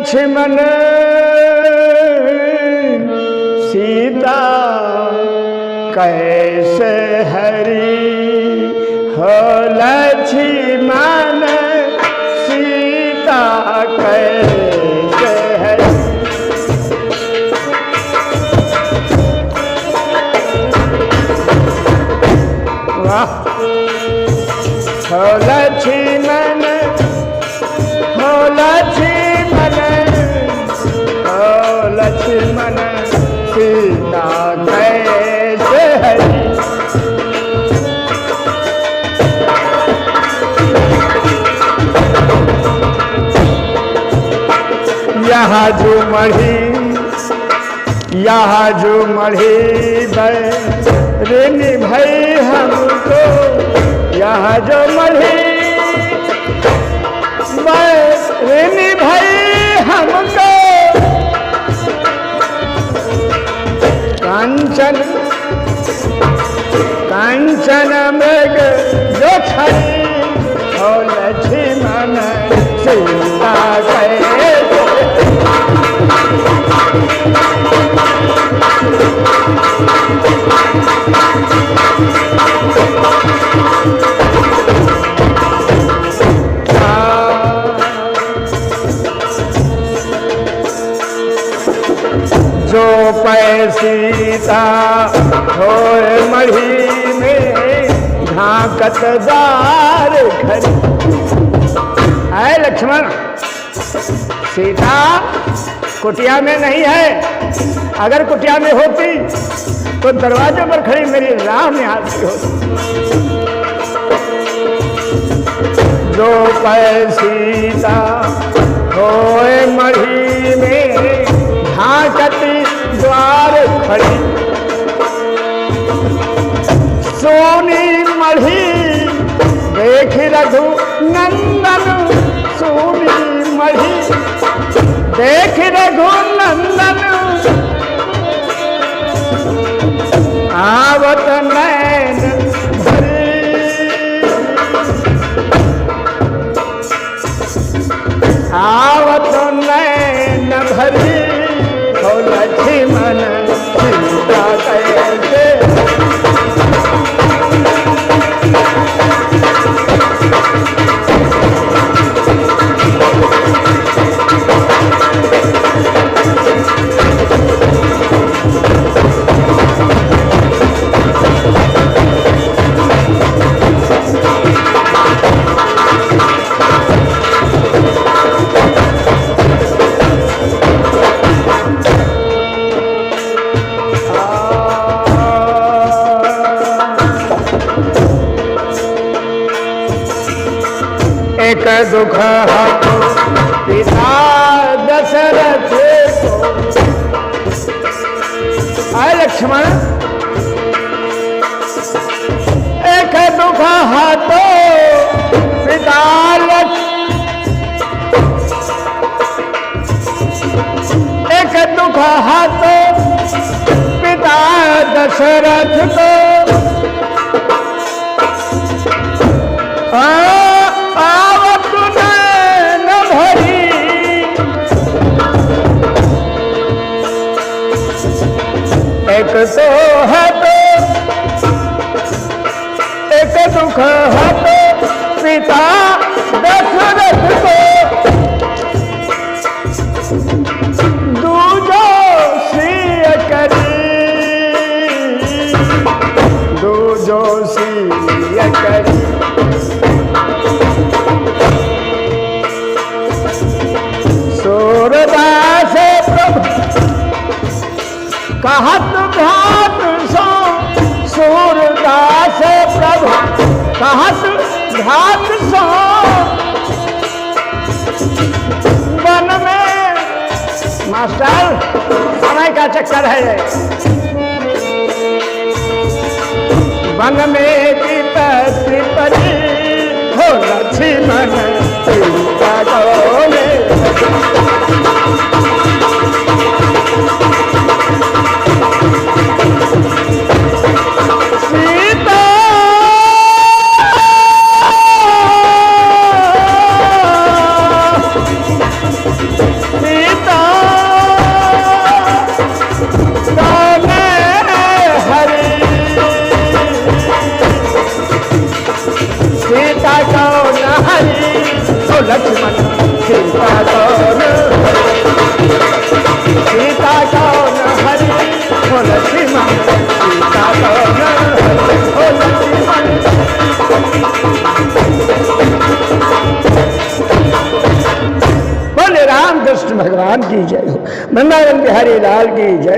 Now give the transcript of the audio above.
लक्ष्मण सीता कैसे हरी हो, लक्ष्मण सीता कैसे हरी। वाह, हो लक्ष्मण, हो लक्ष्मण, हो लक्ष्मण सीता कैसे हरी। यहाँ जो मढ़ी, यहाँ जो मढ़ी बैरिनी भई हमको, यहाँ जो मढ़ी बैरिनी भई हमको, कांचन कांचन मृग जो छड़ी हो, लक्ष्मण सीता कैसे। जो पैसीता हो मढ़ी में झांकत दार खड़ी। है लक्ष्मण, सीता कुटिया में नहीं है। अगर कुटिया में होती तो दरवाजे पर खड़ी मेरी राह में आती होती। जो पैसीता हो मढ़ी में झांकती द्वार खड़ी, सोनी मढ़ी देख रघु नंदन, सोनी मढ़ी देख रघु नंदन, आवत नैन भरी, आवत नैन भरी हो, लक्ष्मण सीता कैसे। एक दुख हतो पिता दशरथ को। आए लक्ष्मण, एक दुख हतो पिता, एक दुख हतो पिता दशरथ को। एक तो है तो एक दुख है तो पिता दशरथ को, दूजो सिय करी, दूजो सिय करी। सूरदास प्रभु कहत घात सो, सूरदास प्रभु कहत घात सो, वन में मास्टर समय का चक्कर है। वन में विपत्ति पड़ी हो, लक्ष्मण सीता गोले। सीता सीता कौन सीता कौन हरि हो लक्ष्मण सीता कौन हरि हो लक्ष्मण। बोले रामकृष्ण भगवान की जय हो, वृंदावन बिहारी लाल की जय।